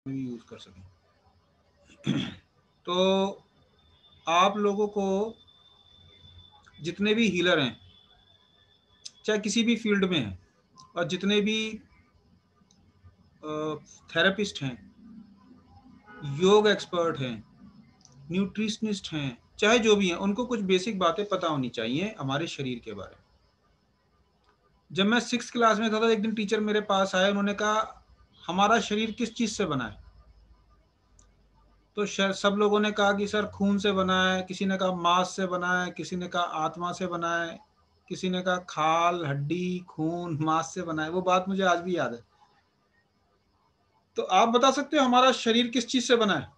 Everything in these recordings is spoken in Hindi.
भी यूज कर सकें। तो आप लोगों को जितने भी हीलर हैं, चाहे किसी भी फील्ड में हैं, और जितने भी थेरेपिस्ट हैं, योग एक्सपर्ट हैं, न्यूट्रिशनिस्ट हैं, चाहे जो भी हैं, उनको कुछ बेसिक बातें पता होनी चाहिए हमारे शरीर के बारे में। जब मैं 6th क्लास में था तो एक दिन टीचर मेरे पास आए, उन्होंने कहा हमारा शरीर किस चीज से बना है? तो सब लोगों ने कहा कि सर खून से बना है, किसी ने कहा मांस से बना है, किसी ने कहा आत्मा से बना है, किसी ने कहा खाल हड्डी खून मांस से बना है। वो बात मुझे आज भी याद है। तो आप बता सकते हो हमारा शरीर किस चीज से बना है?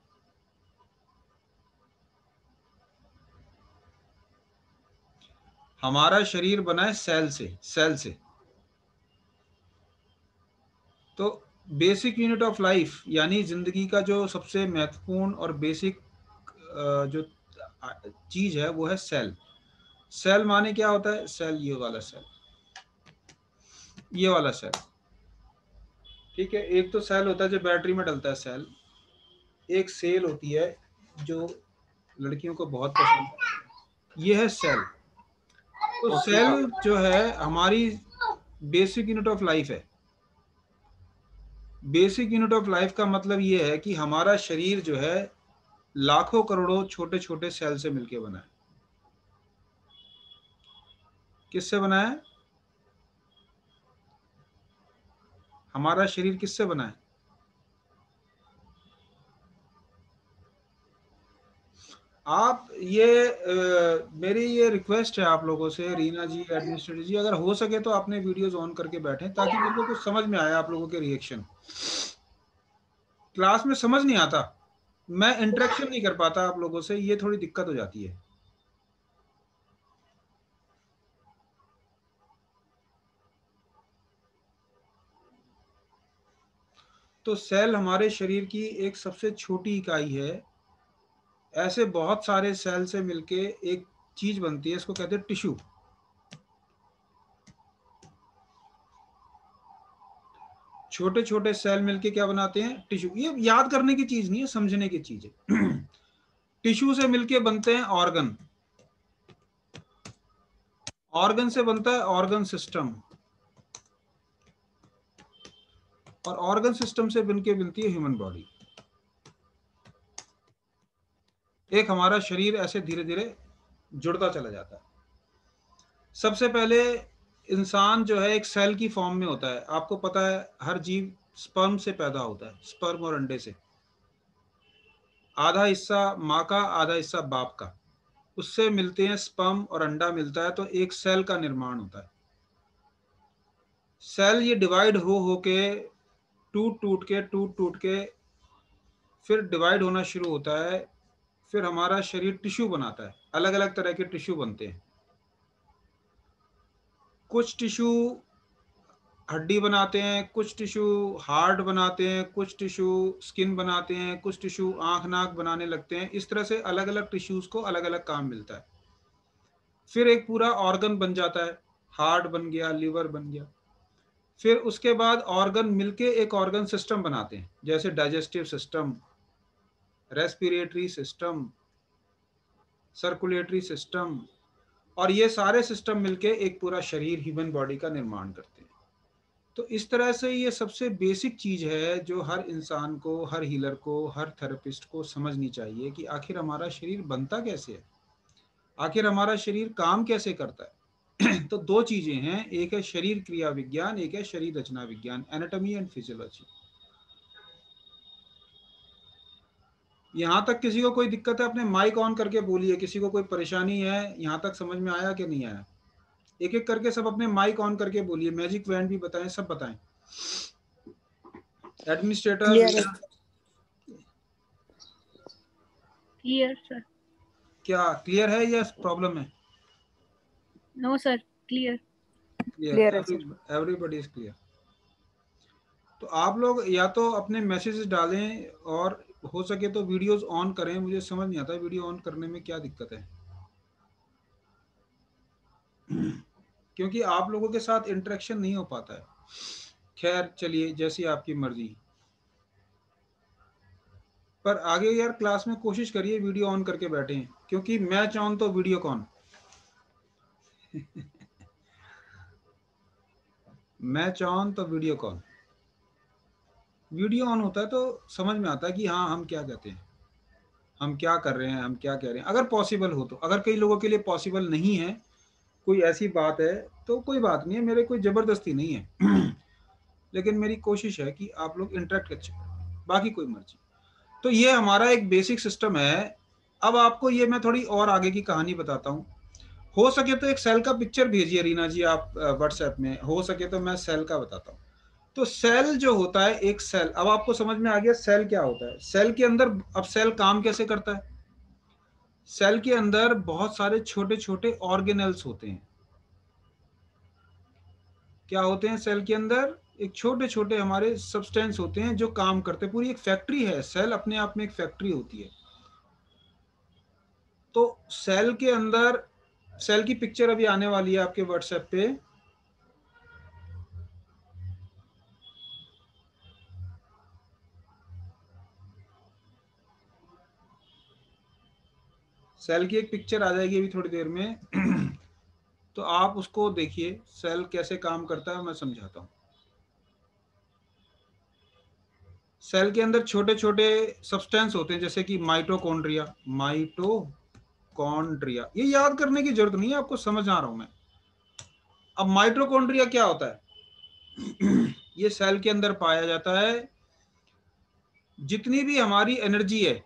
हमारा शरीर बना है सेल से, सेल से। तो बेसिक यूनिट ऑफ लाइफ यानी जिंदगी का जो सबसे महत्वपूर्ण और बेसिक जो चीज है वो है सेल। सेल माने क्या होता है? सेल ये वाला सेल, ये वाला सेल, ठीक है। एक तो सेल होता है जो बैटरी में डलता है सेल, एक सेल होती है जो लड़कियों को बहुत पसंद है, ये है सेल। तो सेल जो है हमारी बेसिक यूनिट ऑफ लाइफ है। बेसिक यूनिट ऑफ लाइफ का मतलब ये है कि हमारा शरीर जो है लाखों करोड़ों छोटे छोटे सेल से मिलकर बना है। किससे बना है? हमारा शरीर किससे बना है? आप ये मेरी ये रिक्वेस्ट है आप लोगों से, रीना जी, एडमिनिस्ट्रेटर जी, अगर हो सके तो आपने वीडियोस ऑन करके बैठें ताकि मेरे को कुछ समझ में आए आप लोगों के रिएक्शन। क्लास में समझ नहीं आता, मैं इंटरेक्शन नहीं कर पाता आप लोगों से, ये थोड़ी दिक्कत हो जाती है। तो सेल हमारे शरीर की एक सबसे छोटी इकाई है। ऐसे बहुत सारे सेल से मिलके एक चीज बनती है, इसको कहते हैं टिश्यू। छोटे छोटे सेल मिलके क्या बनाते हैं? टिश्यू। ये याद करने की चीज नहीं है, समझने की चीज है। टिश्यू से मिलके बनते हैं ऑर्गन, ऑर्गन से बनता है ऑर्गन सिस्टम, और ऑर्गन सिस्टम से बनके बनती है ह्यूमन बॉडी। एक हमारा शरीर ऐसे धीरे धीरे जुड़ता चला जाता है। सबसे पहले इंसान जो है एक सेल की फॉर्म में होता है। आपको पता है हर जीव स्पर्म से पैदा होता है, स्पर्म और अंडे से। आधा हिस्सा माँ का, आधा हिस्सा बाप का, उससे मिलते हैं स्पर्म और अंडा मिलता है तो एक सेल का निर्माण होता है। सेल ये डिवाइड हो के टूट टूट के फिर डिवाइड होना शुरू होता है। फिर हमारा शरीर टिश्यू बनाता है, अलग अलग तरह के टिश्यू बनते हैं। कुछ टिश्यू हड्डी बनाते हैं, कुछ टिश्यू हार्ट बनाते हैं, कुछ टिश्यू स्किन बनाते हैं, कुछ टिश्यू आंख नाक बनाने लगते हैं। इस तरह से अलग अलग टिश्यूज को अलग अलग काम मिलता है। फिर एक पूरा ऑर्गन बन जाता है, हार्ट बन गया, लीवर बन गया। फिर उसके बाद ऑर्गन मिलके एक ऑर्गन सिस्टम बनाते हैं, जैसे digestive system, respiratory system, circulatory system, और ये सारे सिस्टम मिलके एक पूरा शरीर, ह्यूमन बॉडी का निर्माण करते हैं। तो इस तरह से ये सबसे बेसिक चीज है जो हर इंसान को, हर हीलर को, हर थेरेपिस्ट को समझनी चाहिए कि आखिर हमारा शरीर बनता कैसे है, आखिर हमारा शरीर काम कैसे करता है। तो दो चीजें हैं, एक है शरीर क्रिया विज्ञान, एक है शरीर रचना विज्ञान, एनाटॉमी एंड फिजियोलॉजी। यहाँ तक किसी को कोई दिक्कत है अपने माइक ऑन करके बोलिए, किसी को कोई परेशानी है? यहाँ तक समझ में आया कि नहीं आया? एक एक करके सब अपने माइक ऑन करके बोलिए, मैजिक वैन भी बताएं, सब बताएं। एडमिनिस्ट्रेटर क्लियर है। Reena, clear sir. क्या क्लियर है या प्रॉब्लम है? No sir, clear. क्लियर है सर। Everybody is clear. तो आप लोग या तो अपने मैसेजेस डालें और हो सके तो वीडियोस ऑन करें। मुझे समझ नहीं आता वीडियो ऑन करने में क्या दिक्कत है। क्योंकि आप लोगों के साथ इंटरेक्शन नहीं हो पाता है। खैर चलिए, जैसी आपकी मर्जी। पर आगे यार क्लास में कोशिश करिए वीडियो ऑन करके बैठे हैं, क्योंकि मैच ऑन तो वीडियो कौन। मैच ऑन तो वीडियो कौन। वीडियो ऑन होता है तो समझ में आता है कि हाँ हम क्या कहते हैं, हम क्या कर रहे हैं, हम क्या कह रहे हैं, अगर पॉसिबल हो तो। अगर कई लोगों के लिए पॉसिबल नहीं है, कोई ऐसी बात है तो कोई बात नहीं है, मेरे कोई ज़बरदस्ती नहीं है। लेकिन मेरी कोशिश है कि आप लोग इंटरेक्ट अच्छे करें, बाकी कोई मर्जी। तो ये हमारा एक बेसिक सिस्टम है। अब आपको ये मैं थोड़ी और आगे की कहानी बताता हूँ। हो सके तो एक सेल का पिक्चर भेजिए रीना जी आप व्हाट्सएप में, हो सके तो मैं सेल का बताता हूँ। तो सेल जो होता है, एक सेल, अब आपको समझ में आ गया सेल क्या होता है। सेल के अंदर, अब सेल काम कैसे करता है। सेल के अंदर बहुत सारे छोटे छोटे ऑर्गेनेल्स होते हैं। क्या होते हैं सेल के अंदर, एक छोटे छोटे हमारे सब्सटेंस होते हैं जो काम करते हैं। पूरी एक फैक्ट्री है, सेल अपने आप में एक फैक्ट्री होती है। तो सेल के अंदर, सेल की पिक्चर अभी आने वाली है आपके व्हाट्सएप पे। सेल की एक पिक्चर आ जाएगी अभी थोड़ी देर में। तो आप उसको देखिए, सेल कैसे काम करता है मैं समझाता हूँ। सेल के अंदर छोटे छोटे सब्सटेंस होते हैं, जैसे कि माइटोकॉन्ड्रिया। माइटोकॉन्ड्रिया, ये याद करने की जरूरत नहीं है, आपको समझ आ रहा हूं मैं। अब माइटोकॉन्ड्रिया क्या होता है। ये सेल के अंदर पाया जाता है। जितनी भी हमारी एनर्जी है,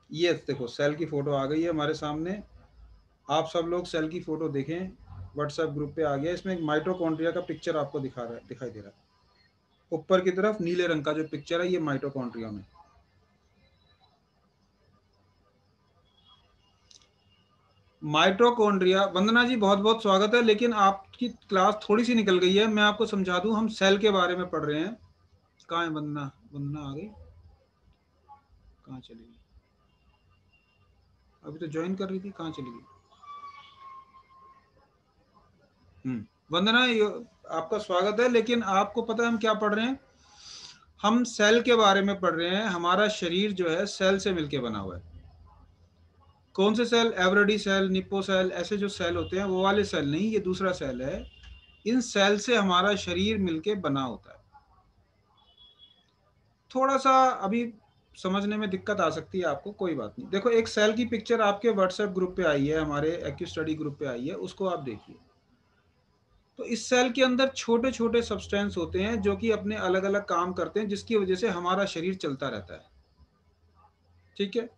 ये देखो सेल की फोटो आ गई है हमारे सामने। आप सब लोग सेल की फोटो देखें, व्हाट्सएप ग्रुप पे आ गया। इसमें एक माइटोकॉन्ड्रिया का पिक्चर आपको दिखाई दे रहा है। ऊपर की तरफ नीले रंग का जो पिक्चर है, ये माइटोकॉन्ड्रिया में। माइटोकॉन्ड्रिया, वंदना जी बहुत बहुत स्वागत है। लेकिन आपकी क्लास थोड़ी सी निकल गई है, मैं आपको समझा दूं। हम सेल के बारे में पढ़ रहे हैं। कहाँ है वंदना? वंदना आ गई, कहाँ चली गई? अभी तो ज्वाइन कर रही थी, कहाँ चली गई? वंदना, आपका स्वागत है। लेकिन आपको पता है हम क्या पढ़ रहे हैं? हम सेल के बारे में पढ़ रहे हैं। हमारा शरीर जो है सेल से मिलके बना हुआ है। कौन से cell? Eveready cell, Nippo cell, ऐसे जो सेल होते हैं वो वाले सेल नहीं, ये दूसरा सेल है। इन सेल से हमारा शरीर मिलके बना होता है। थोड़ा सा अभी समझने में दिक्कत आ सकती है आपको, कोई बात नहीं। देखो एक सेल की पिक्चर आपके व्हाट्सएप ग्रुप पे आई है, हमारे एक्यू स्टडी ग्रुप पे आई है, उसको आप देखिए। तो इस सेल के अंदर छोटे छोटे सब्सटेंस होते हैं जो कि अपने अलग अलग काम करते हैं, जिसकी वजह से हमारा शरीर चलता रहता है। ठीक है।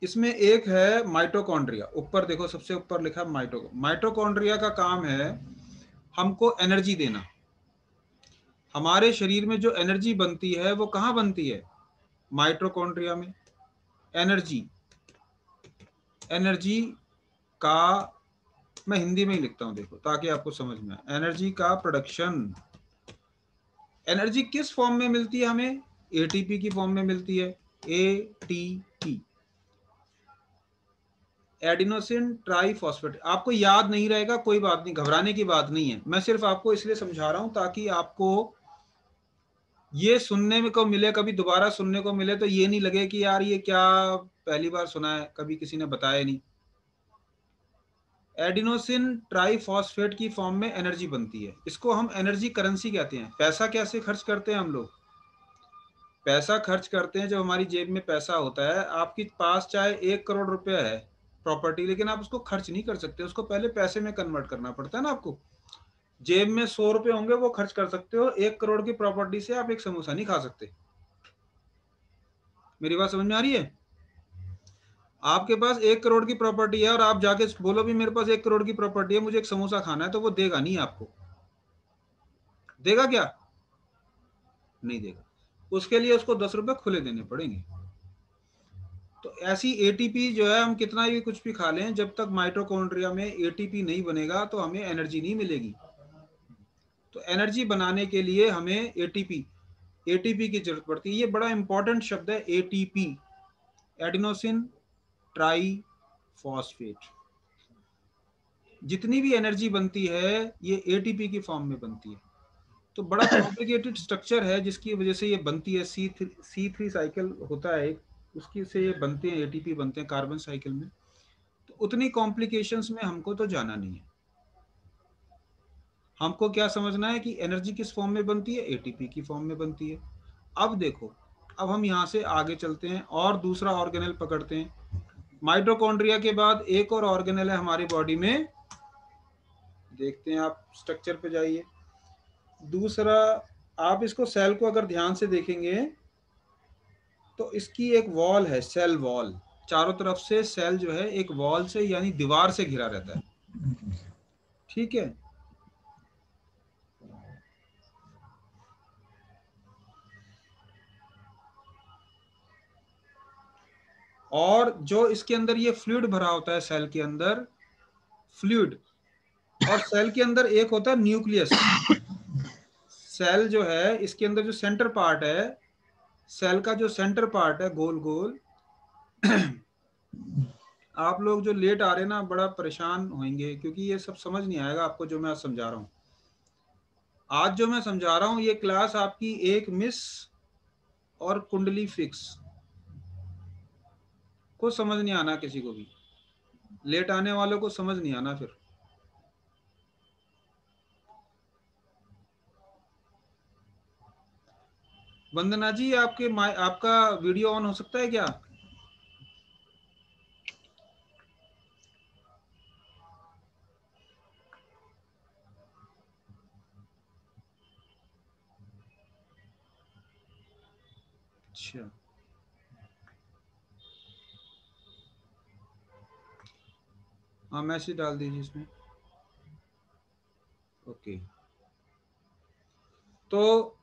इसमें एक है माइटोकॉन्ड्रिया। ऊपर देखो, सबसे ऊपर लिखा माइटोकॉन्ड्रिया का काम है हमको एनर्जी देना। हमारे शरीर में जो एनर्जी बनती है वो कहाँ बनती है? माइटोकॉन्ड्रिया में। एनर्जी, एनर्जी का, मैं हिंदी में ही लिखता हूं देखो ताकि आपको समझ में आए। एनर्जी का प्रोडक्शन। एनर्जी किस फॉर्म में मिलती है हमें? एटीपी की फॉर्म में मिलती है। ATP, adenosine triphosphate. आपको याद नहीं रहेगा, कोई बात नहीं, घबराने की बात नहीं है। मैं सिर्फ आपको इसलिए समझा रहा हूं ताकि आपको ये सुनने में को मिले, कभी दोबारा सुनने को मिले तो ये नहीं लगे कि यार ये क्या पहली बार सुना है, कभी किसी ने बताया नहीं। एडिनोसिन ट्राइफॉस्फेट की फॉर्म में एनर्जी बनती है। इसको हम एनर्जी करेंसी कहते हैं। पैसा कैसे खर्च करते हैं हम लोग? पैसा खर्च करते हैं जब हमारी जेब में पैसा होता है। आपके पास चाहे 1 करोड़ रुपया है प्रॉपर्टी, लेकिन आप उसको खर्च नहीं कर सकते, उसको पहले पैसे में कन्वर्ट करना पड़ता है ना आपको। जेब में 100 रुपये होंगे वो खर्च कर सकते हो, 1 करोड़ की प्रॉपर्टी से आप एक समोसा नहीं खा सकते। मेरी बात समझ में आ रही है? आपके पास 1 करोड़ की प्रॉपर्टी है और आप जाके बोलो भी मेरे पास 1 करोड़ की प्रॉपर्टी है, मुझे एक समोसा खाना है, तो वो देगा नहीं आपको। देगा क्या? नहीं देगा। उसके लिए उसको 10 रुपए खुले देने पड़ेंगे। तो ऐसी एटीपी जो है, हम कितना भी कुछ भी खा लें, जब तक माइटोकॉन्ड्रिया में एटीपी नहीं बनेगा तो हमें एनर्जी नहीं मिलेगी। तो एनर्जी बनाने के लिए हमें एटीपी की जरूरत पड़ती है। ये बड़ा इंपॉर्टेंट शब्द है, एटीपी, एडिनोसिन ट्राई फॉस्फेट। जितनी भी एनर्जी बनती है ये एटीपी की फॉर्म में बनती है। तो बड़ा कॉम्प्लिकेटेड स्ट्रक्चर है जिसकी वजह से ये बनती है। C3 साइकिल होता है एक, उसकी से ये बनते हैं, एटीपी बनते हैं कार्बन साइकिल में। तो उतनी कॉम्प्लिकेशंस में हमको तो जाना नहीं है। हमको क्या समझना है कि एनर्जी किस फॉर्म में बनती है, एटीपी की फॉर्म में बनती है। अब देखो, अब हम यहाँ से आगे चलते हैं और दूसरा ऑर्गेनल पकड़ते हैं। माइटोकॉन्ड्रिया के बाद एक और ऑर्गेनल है हमारी बॉडी में, देखते हैं, आप स्ट्रक्चर पे जाइए। दूसरा, आप इसको सेल को अगर ध्यान से देखेंगे तो इसकी एक वॉल है, सेल वॉल। चारों तरफ से सेल जो है एक वॉल से यानी दीवार से घिरा रहता है, ठीक है। और जो इसके अंदर ये फ्लूइड भरा होता है सेल के अंदर, फ्लूइड, और सेल के अंदर एक होता है न्यूक्लियस। सेल जो है इसके अंदर जो सेंटर पार्ट है, सेल का जो सेंटर पार्ट है गोल गोल, आप लोग जो लेट आ रहे हैं ना बड़ा परेशान होंगे क्योंकि ये सब समझ नहीं आएगा आपको जो मैं आज समझा रहा हूँ। आज जो मैं समझा रहा हूँ ये क्लास आपकी एक मिस और कुंडली फिक्स को समझ नहीं आना, किसी को भी लेट आने वालों को समझ नहीं आना। फिर वंदना जी, आपका वीडियो ऑन हो सकता है क्या? अच्छा, हाँ मैसेज डाल दीजिए इसमें। ओके, तो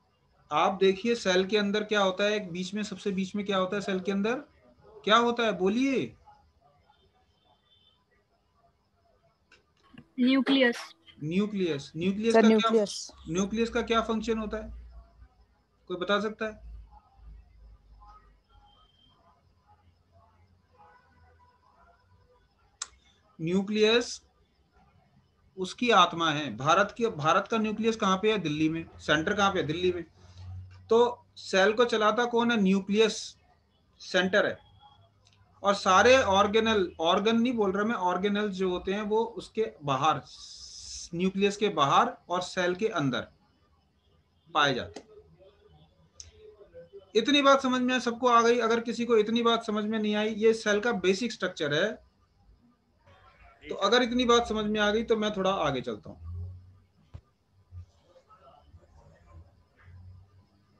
आप देखिए सेल के अंदर क्या होता है, एक बीच में, सबसे बीच में क्या होता है सेल के अंदर, क्या होता है बोलिए? न्यूक्लियस। न्यूक्लियस। न्यूक्लियस का क्या फंक्शन होता है, कोई बता सकता है? न्यूक्लियस उसकी आत्मा है। भारत का न्यूक्लियस कहाँ पे है? दिल्ली में। सेंटर कहाँ पे है? दिल्ली में। तो सेल को चलाता कौन है? न्यूक्लियस सेंटर है। और सारे ऑर्गन नहीं बोल रहा मैं, ऑर्गेनल जो होते हैं वो उसके बाहर, न्यूक्लियस के बाहर और सेल के अंदर पाए जाते हैं। इतनी बात समझ में सबको आ गई? अगर किसी को इतनी बात समझ में नहीं आई, ये सेल का बेसिक स्ट्रक्चर है। तो अगर इतनी बात समझ में आ गई तो मैं थोड़ा आगे चलता हूँ।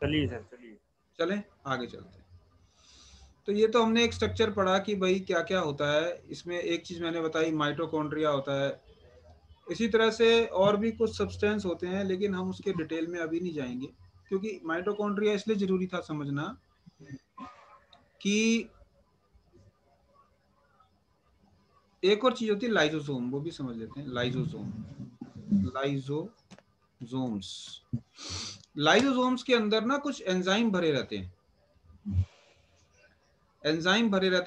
चलिए सर, चलिए चलें आगे चलते हैं। तो ये तो हमने एक स्ट्रक्चर पढ़ा कि भाई क्या क्या होता है इसमें। एक चीज मैंने बताई, माइटोकॉन्ड्रिया होता है। इसी तरह से और भी कुछ सब्सटेंस होते हैं लेकिन हम उसके डिटेल में अभी नहीं जाएंगे, क्योंकि माइटोकॉन्ड्रिया इसलिए जरूरी था समझना कि एक और चीज होती है लाइजोसोम, वो भी समझ लेते हैं। लाइजोसोम्स के अंदर ना कुछ एंजाइम भरे रहते हैं,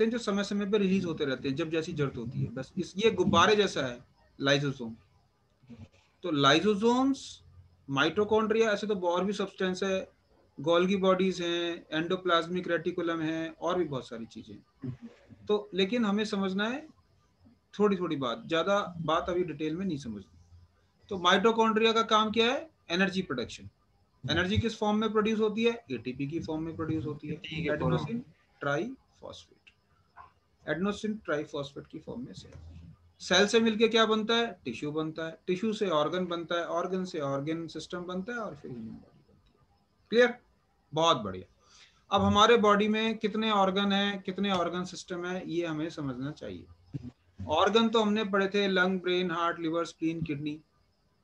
जो समय समय पर रिलीज होते रहते हैं जब जैसी जरूरत होती है। बस ये गुब्बारे जैसा है लाइजोसोम। तो लाइजोसोम्स, माइटोकॉन्ड्रिया, ऐसे तो और भी सब्सटेंस है, गोल्गी बॉडीज हैं, एंडोप्लाज्मिक रेटिकुलम है, और भी बहुत सारी चीजें। तो लेकिन हमें समझना है थोड़ी थोड़ी बात, ज्यादा बात अभी डिटेल में नहीं समझनी। तो माइटोकॉन्ड्रिया का काम क्या है? Energy production. एनर्जी किस फॉर्म में प्रोड्यूस होती है? एटीपी की फॉर्म में प्रोड्यूस होती है, एडेनोसिन ट्राइफॉस्फेट की फॉर्म में से। सेल से मिलके क्या बनता है? टिश्यू बनता है, टिश्यू से ऑर्गन बनता है, ऑर्गन से ऑर्गन सिस्टम बनता है, और फिर ह्यूमन बॉडी बनती है। क्लियर? बहुत बढ़िया। अब हमारे बॉडी में कितने ऑर्गन हैं, कितने ऑर्गन सिस्टम है, ये हमें समझना चाहिए। ऑर्गन तो हमने पढ़े थे, lung, brain, heart, liver, spleen, kidney,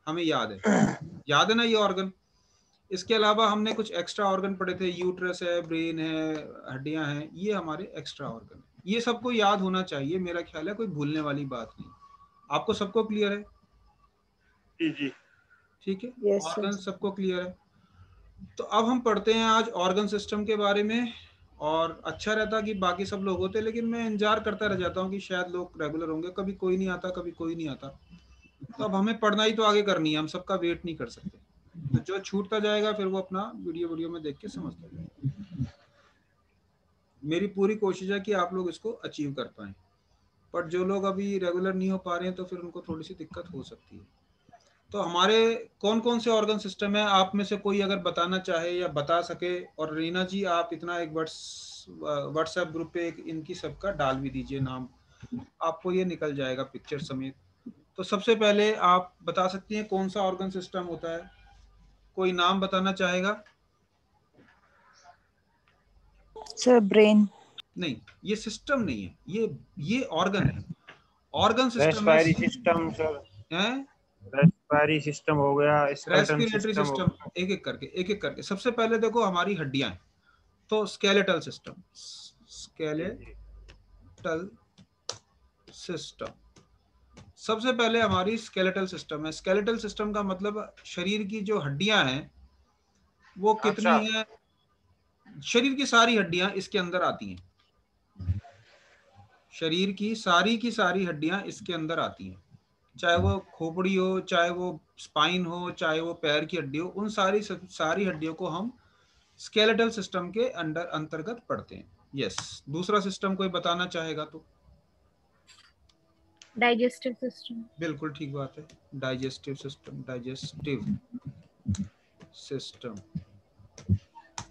हमें याद है ना ये ऑर्गन। इसके अलावा हमने कुछ एक्स्ट्रा ऑर्गन पढ़े थे, यूट्रस है, ब्रेन है, हड्डियां हैं, ये हमारे एक्स्ट्रा ऑर्गन है। ये सबको याद होना चाहिए, मेरा ख्याल है कोई भूलने वाली बात नहीं। आपको सबको क्लियर है? जी जी ठीक है, Yes, ऑर्गन sir. सबको क्लियर है। तो अब हम पढ़ते हैं आज ऑर्गन सिस्टम के बारे में। और अच्छा रहता कि बाकी सब लोग होते, लेकिन मैं इंतजार करता रह जाता हूँ कि शायद लोग रेगुलर होंगे, कभी कोई नहीं आता, कभी कोई नहीं आता। तो अब हमें पढ़ना ही तो आगे करनी है, हम सबका वेट नहीं कर सकते। तो जो छूटता जाएगा फिर वो अपना वीडियो में देख के समझता जाएगा। मेरी पूरी कोशिश है कि आप लोग इसको अचीव कर पाएं, पर जो लोग अभी रेगुलर नहीं हो पा रहे हैं तो फिर उनको थोड़ी सी दिक्कत हो सकती है। तो हमारे कौन कौन से ऑर्गन सिस्टम है, आप में से कोई अगर बताना चाहे या बता सके। और रीना जी आप इतना एक व्हाट्सएप ग्रुप पे एक इनकी सबका डाल भी दीजिए नाम, आपको ये निकल जाएगा पिक्चर समेत। तो सबसे पहले आप बता सकती हैं कौन सा ऑर्गन सिस्टम होता है, कोई नाम बताना चाहेगा? Sir brain. नहीं, ये सिस्टम नहीं है, ये ऑर्गन है। ऑर्गन सिस्टम है, रेस्पिरेटरी सिस्टम सर, हैं? रेस्पिरेटरी सिस्टम हो गया, स्केलेटन रेस्पिरेटरी सिस्टम हो सिस्टम, गया। एक एक करके। सबसे पहले देखो हमारी हड्डियां हैं, तो स्केलेटल सिस्टम, जी जी स्केलेटल सिस्टम सबसे पहले हमारी स्केलेटल सिस्टम है। स्केलेटल सिस्टम का मतलब शरीर की जो हड्डियां हैं वो कितनी अच्छा है, शरीर की सारी हड्डियां इसके अंदर आती हैं। शरीर की सारी हड्डियां इसके अंदर आती हैं, चाहे वो खोपड़ी हो, चाहे वो स्पाइन हो, चाहे वो पैर की हड्डी हो, उन सारी हड्डियों को हम स्केलेटल सिस्टम के अंतर्गत पढ़ते हैं। यस। दूसरा सिस्टम कोई बताना चाहेगा तो? Digestive system. बिल्कुल ठीक बात है, डाइजेस्टिव सिस्टम।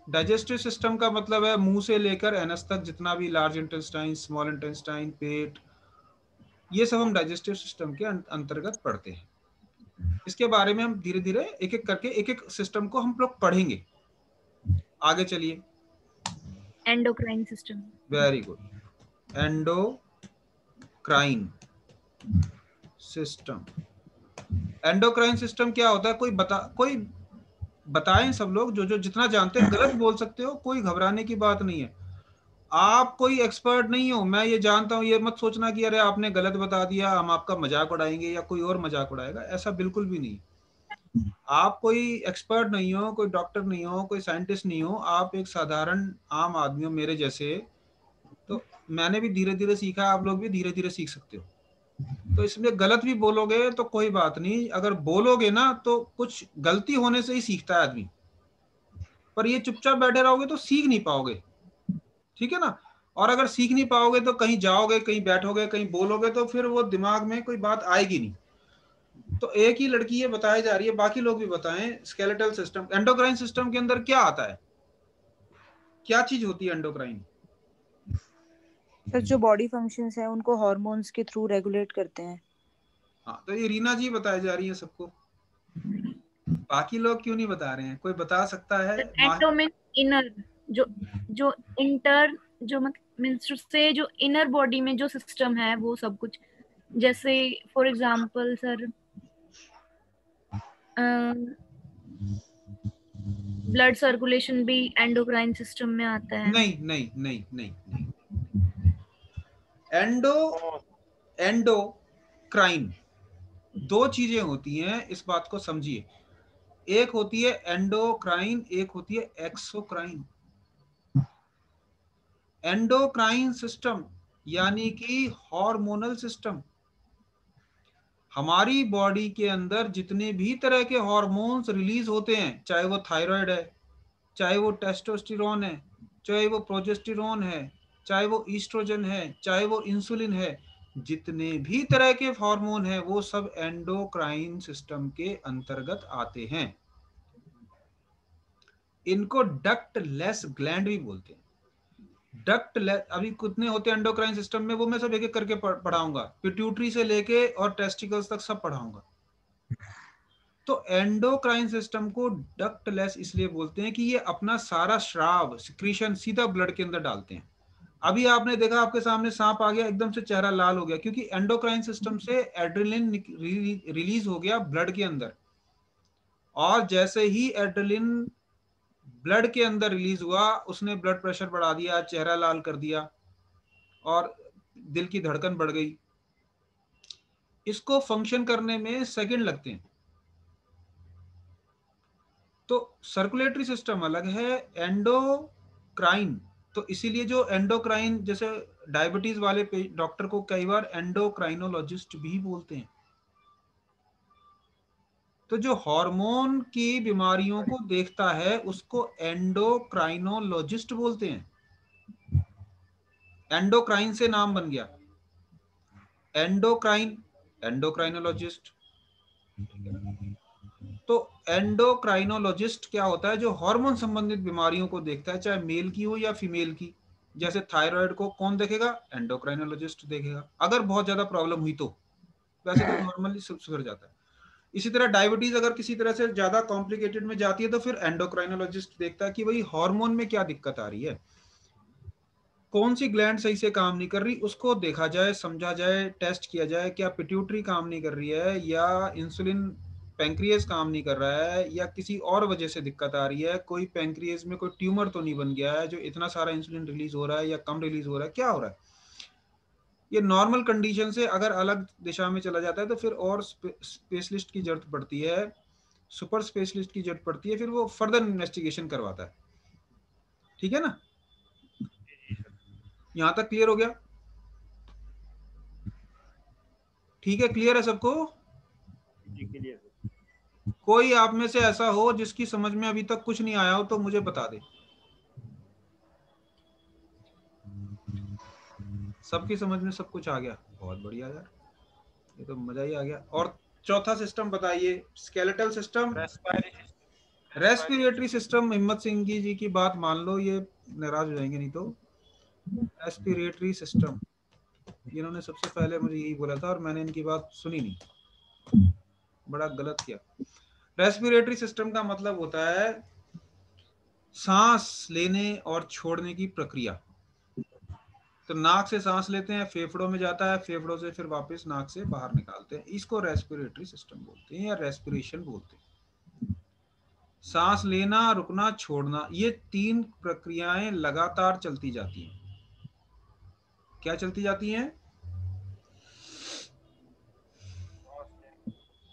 डाइजेस्टिव सिस्टम का मतलब है मुंह से लेकर एनस तक जितना भी लार्ज इंटेस्टाइन, स्मॉल इंटेस्टाइन, पेट, ये सब हम डाइजेस्टिव सिस्टम के अंतर्गत पढ़ते हैं। इसके बारे में हम धीरे धीरे एक एक करके एक एक सिस्टम को हम लोग पढ़ेंगे। आगे चलिए। Endocrine system. Very good, endocrine system. Endocrine system क्या होता है, कोई बताएं सब लोग, जो जितना जानते हैं। गलत बोल सकते हो, कोई घबराने की बात नहीं है। आप कोई एक्सपर्ट नहीं हो, मैं ये जानता हूं। ये मत सोचना कि अरे आपने गलत बता दिया, हम आपका मजाक उड़ाएंगे या कोई और मजाक उड़ाएगा, ऐसा बिल्कुल भी नहीं। आप कोई एक्सपर्ट नहीं हो, कोई डॉक्टर नहीं हो, कोई साइंटिस्ट नहीं हो, आप एक साधारण आम आदमी हो मेरे जैसे। तो मैंने भी धीरे धीरे सीखा, आप लोग भी धीरे धीरे सीख सकते हो। तो इसमें गलत भी बोलोगे तो कोई बात नहीं, अगर बोलोगे ना तो कुछ गलती होने से ही सीखता है आदमी, पर ये चुपचाप बैठे रहोगे तो सीख नहीं पाओगे, ठीक है ना। और अगर सीख नहीं पाओगे तो कहीं जाओगे, कहीं बैठोगे, कहीं बोलोगे तो फिर वो दिमाग में कोई बात आएगी नहीं। तो एक ही लड़की ये बताई जा रही है, बाकी लोग भी बताएं। स्केलेटल सिस्टम, एंडोक्राइन सिस्टम के अंदर क्या आता है, क्या चीज होती है एंडोक्राइन? सर जो बॉडी फंक्शंस हैं उनको हार्मोन्स के थ्रू रेगुलेट करते हैं। हाँ, तो ये रीना जी बताई जा रही है सबको, बाकी लोग क्यों नहीं बता रहे हैं? कोई बता सकता है? एटॉमिक इनर, जो जो इंटर जो मींस से जो इनर बॉडी में जो सिस्टम है वो सब कुछ, जैसे for example sir blood circulation भी एंडोक्राइन सिस्टम में आता है। नहीं नहीं नहीं नहीं नहीं, एंडोक्राइन दो चीजें होती हैं, इस बात को समझिए। एक होती है एंडोक्राइन, एक होती है एक्सोक्राइन। एंडोक्राइन सिस्टम यानी कि हार्मोनल सिस्टम। हमारी बॉडी के अंदर जितने भी तरह के हार्मोन्स रिलीज होते हैं, चाहे वो थायराइड है, चाहे वो टेस्टोस्टेरोन है, चाहे वो प्रोजेस्टेरोन है, चाहे वो ईस्ट्रोजन है, चाहे वो इंसुलिन है, जितने भी तरह के हार्मोन हैं वो सब एंडोक्राइन सिस्टम के अंतर्गत आते हैं। इनको डक्ट लेस ग्लैंड भी बोलते हैं। डक्ट लेस, अभी कितने होते हैं एंडोक्राइन सिस्टम में वो मैं सब एक एक करके पढ़ाऊंगा, पिट्यूटरी से लेके और टेस्टिकल्स तक सब पढ़ाऊंगा। तो एंडोक्राइन सिस्टम को डक्ट लेस इसलिए बोलते हैं कि ये अपना सारा स्राव सिक्रीशन सीधा ब्लड के अंदर डालते हैं। अभी आपने देखा आपके सामने सांप आ गया, एकदम से चेहरा लाल हो गया, क्योंकि एंडोक्राइन सिस्टम से एड्रेनलिन रिलीज हो गया ब्लड के अंदर। और जैसे ही एड्रेनलिन ब्लड के अंदर रिलीज हुआ, उसने ब्लड प्रेशर बढ़ा दिया, चेहरा लाल कर दिया और दिल की धड़कन बढ़ गई। इसको फंक्शन करने में सेकंड लगते हैं। तो सर्कुलेटरी सिस्टम अलग है, एंडोक्राइन। तो इसीलिए जो एंडोक्राइन, जैसे डायबिटीज वाले डॉक्टर को कई बार एंडोक्राइनोलॉजिस्ट भी बोलते हैं। तो जो हार्मोन की बीमारियों को देखता है उसको एंडोक्राइनोलॉजिस्ट बोलते हैं। एंडोक्राइन से नाम बन गया, एंडोक्राइन, एंडोक्राइनोलॉजिस्ट। तो एंडोक्राइनोलॉजिस्ट क्या होता है? जो हार्मोन संबंधित बीमारियों को देखता है, चाहे मेल की हो या फीमेल की। जैसे थायराइड को कौन देखेगा? एंडोक्राइनोलॉजिस्ट देखेगा, अगर बहुत ज्यादा प्रॉब्लम हुई तो। वैसे तो नॉर्मली सुधर जाता है। इसी तरह डायबिटीज अगर किसी तरह से ज्यादा कॉम्प्लिकेटेड में जाती है तो फिर एंडोक्राइनोलॉजिस्ट देखता है कि भाई हार्मोन में क्या दिक्कत आ रही है, कौन सी ग्लैंड सही से काम नहीं कर रही, उसको देखा जाए, समझा जाए, टेस्ट किया जाए, क्या पिट्यूटरी काम नहीं कर रही है, या इंसुलिन पैंक्रियाज काम नहीं कर रहा है, या किसी और वजह से दिक्कत आ रही है, कोई पैंक्रियाज में कोई ट्यूमर तो नहीं बन गया है जो इतना सारा इंसुलिन रिलीज हो रहा है या कम रिलीज हो रहा है, क्या हो रहा है। ये नॉर्मल कंडीशन से अगर अलग दिशा में चला जाता है तो फिर और स्पेशलिस्ट की जरूरत पड़ती है, सुपर स्पेशलिस्ट की जरूरत पड़ती है, फिर वो फर्दर इन्वेस्टिगेशन करवाता है। ठीक है ना, यहां तक क्लियर हो गया? ठीक है, क्लियर है सबको? जी क्लियर। कोई आप में से ऐसा हो जिसकी समझ में अभी तक कुछ नहीं आया हो तो मुझे बता दे। सबकी समझ में सब कुछ आ गया? बहुत बढ़िया यार, ये तो मजा ही आ गया। और चौथा सिस्टम बताइए, स्केलेटल सिस्टम, रेस्पिरेटरी सिस्टम। हिम्मत सिंह जी की बात मान लो, ये नाराज हो जाएंगे नहीं तो। रेस्पिरेटरी सिस्टम, इन्होंने सबसे पहले मुझे यही बोला था और मैंने इनकी बात सुनी नहीं, बड़ा गलत किया। रेस्पिरेटरी सिस्टम का मतलब होता है सांस लेने और छोड़ने की प्रक्रिया। तो नाक से सांस लेते हैं, फेफड़ों में जाता है, फेफड़ों से फिर वापस नाक से बाहर निकालते हैं, इसको रेस्पिरेटरी सिस्टम बोलते हैं या रेस्पिरेशन बोलते हैं। सांस लेना, रुकना, छोड़ना, ये तीन प्रक्रियाएं लगातार चलती जाती हैं। क्या चलती जाती हैं?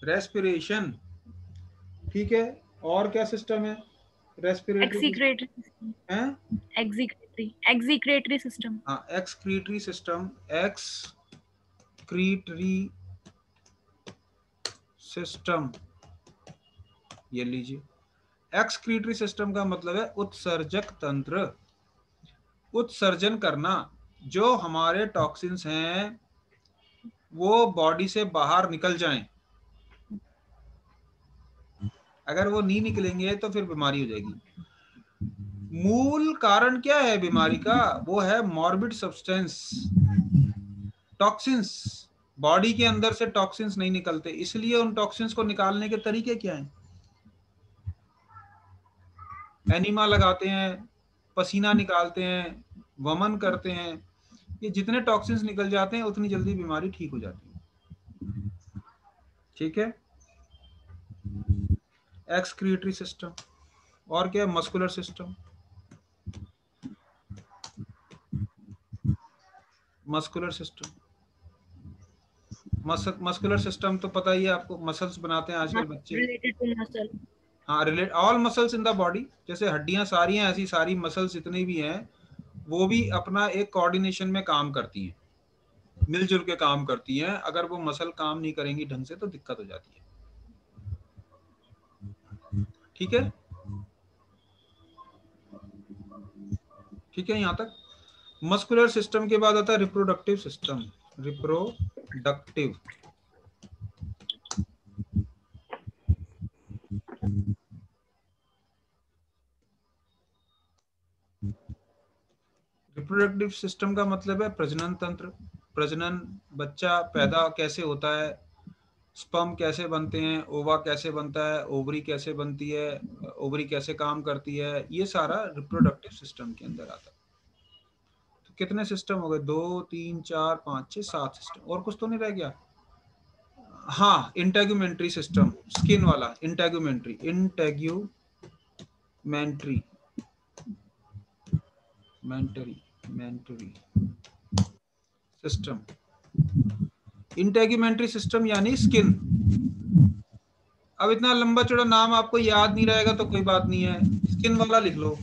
रेस्पिरेशन। ठीक है, और क्या सिस्टम है रेस्पिरेटरी? एक्सीक्रेटरी सिस्टम। हाँ, एक्सक्रीटरी सिस्टम, एक्सक्रीटरी सिस्टम, ये लीजिए। एक्सक्रीटरी सिस्टम का मतलब है उत्सर्जक तंत्र, उत्सर्जन करना। जो हमारे टॉक्सिन्स हैं वो बॉडी से बाहर निकल जाएं। अगर वो नहीं निकलेंगे तो फिर बीमारी हो जाएगी। मूल कारण क्या है बीमारी का? वो है मॉर्बिड सब्सटेंस, टॉक्सिन्स। बॉडी के अंदर से टॉक्सिन्स नहीं निकलते, इसलिए उन टॉक्सिन्स को निकालने के तरीके क्या हैं? एनिमा लगाते हैं, पसीना निकालते हैं, वमन करते हैं। ये जितने टॉक्सिन्स निकल जाते हैं उतनी जल्दी बीमारी ठीक हो जाती है। ठीक है, एक्सक्रीटरी सिस्टम। और क्या? Muscular system. Muscular system, muscular system तो पता ही है आपको, मसल्स बनाते हैं आजकल बच्चे। Related to muscle. हाँ, relate all muscles in the body. जैसे हड्डियां सारी हैं, ऐसी सारी मसल्स जितनी भी हैं वो भी अपना एक कोऑर्डिनेशन में काम करती हैं, मिलजुल के काम करती हैं। अगर वो मसल काम नहीं करेंगी ढंग से तो दिक्कत हो जाती है। ठीक है, ठीक है यहाँ तक। मस्कुलर सिस्टम के बाद आता है reproductive system. Reproductive, reproductive system का मतलब है प्रजनन तंत्र। प्रजनन, बच्चा पैदा कैसे होता है, स्पर्म कैसे बनते हैं, ओवा कैसे बनता है, ओवरी कैसे बनती है, ओवरी कैसे काम करती है, ये सारा रिप्रोडक्टिव सिस्टम के अंदर आता है। तो कितने सिस्टम हो गए? 2 3 4 5 6 7 सिस्टम। और कुछ तो नहीं रह गया? हाँ, इंटेगुमेंट्री सिस्टम, स्किन वाला। Integumentary, integumentary, मेंटरी system. Integumentary system यानी स्किन। अब इतना लंबा चौड़ा नाम आपको याद नहीं रहेगा तो कोई बात नहीं है, स्किन वाला लिख लो।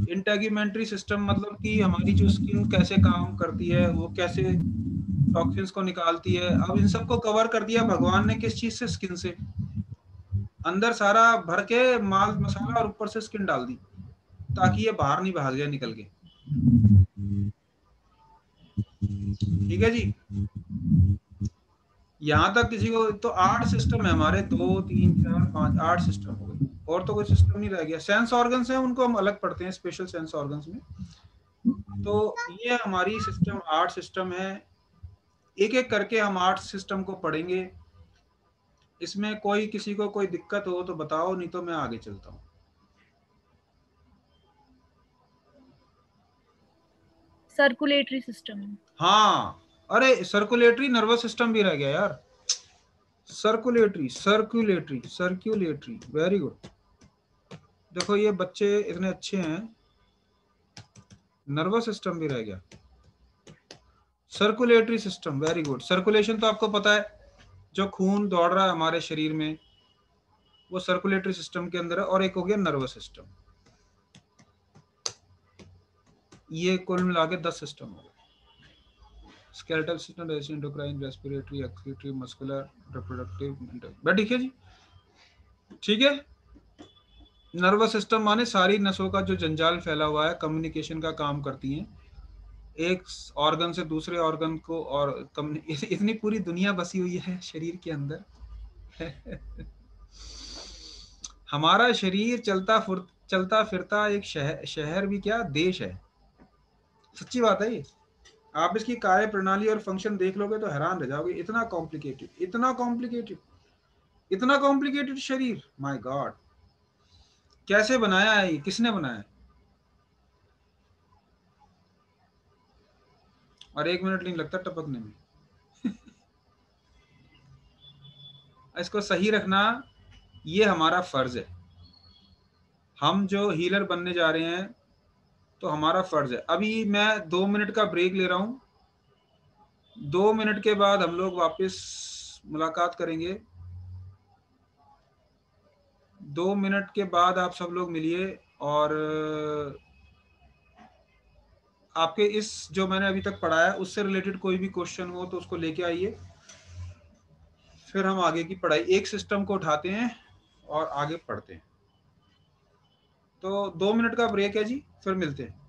इंटेगुमेंट्री सिस्टम मतलब कि हमारी जो स्किन कैसे काम करती है, वो कैसे टॉक्सिन्स को निकालती है। अब इन सबको कवर कर दिया भगवान ने किस चीज से? स्किन से। अंदर सारा भर के माल मसाला और ऊपर से स्किन डाल दी ताकि ये बाहर नहीं भाग जाए निकल के। ठीक है जी। यहाँ तक किसी को तो 8 सिस्टम है हमारे, 2 3 4 5 8 सिस्टम हो गए, और तो कोई सिस्टम नहीं रह गया। सेंस ऑर्गन्स हैं, उनको हम अलग पढ़ते हैं स्पेशल सेंस ऑर्गन्स में। तो ये हमारी सिस्टम 8 सिस्टम है। एक एक करके हम 8 सिस्टम को पढ़ेंगे। इसमें कोई किसी को कोई दिक्कत हो तो बताओ, नहीं तो मैं आगे चलता हूँ। Circulatory system. हाँ, अरे सर्कुलेटरी नर्वस सिस्टम भी रह गया यार। Circulatory, very good. देखो ये बच्चे इतने अच्छे हैं, नर्वस सिस्टम भी रह गया। Circulatory system, very good. Circulation तो आपको पता है, जो खून दौड़ रहा है हमारे शरीर में वो सर्कुलेटरी सिस्टम के अंदर है। और एक हो गया नर्वस सिस्टम। ये कुल मिला के 10 सिस्टम हो गए। Skeletal system, endocrine, respiratory, excretory, muscular, reproductive. ठीक है जी, ठीक है। नर्वस सिस्टम माने सारी नसों का जो जंजाल फैला हुआ है, कम्युनिकेशन का काम करती हैं एक ऑर्गन से दूसरे ऑर्गन को। और इतनी पूरी दुनिया बसी हुई है शरीर के अंदर। हमारा शरीर चलता फिरता एक शहर भी क्या, देश है। सच्ची बात है ये। आप इसकी कार्य प्रणाली और फंक्शन देख लोगे तो हैरान रह जाओगे। इतना कॉम्प्लिकेटेड शरीर, माय गॉड। कैसे बनाया है ये, किसने बनाया? और 1 मिनट नहीं लगता टपकने में। इसको सही रखना ये हमारा फर्ज है। हम जो हीलर बनने जा रहे हैं तो हमारा फर्ज है। अभी मैं 2 मिनट का ब्रेक ले रहा हूं। 2 मिनट के बाद हम लोग वापस मुलाकात करेंगे। 2 मिनट के बाद आप सब लोग मिलिए और आपके इस जो मैंने अभी तक पढ़ाया उससे रिलेटेड कोई भी क्वेश्चन हो तो उसको लेके आइए। फिर हम आगे की पढ़ाई, एक सिस्टम को उठाते हैं और आगे पढ़ते हैं। तो 2 मिनट का ब्रेक है जी, फिर मिलते हैं।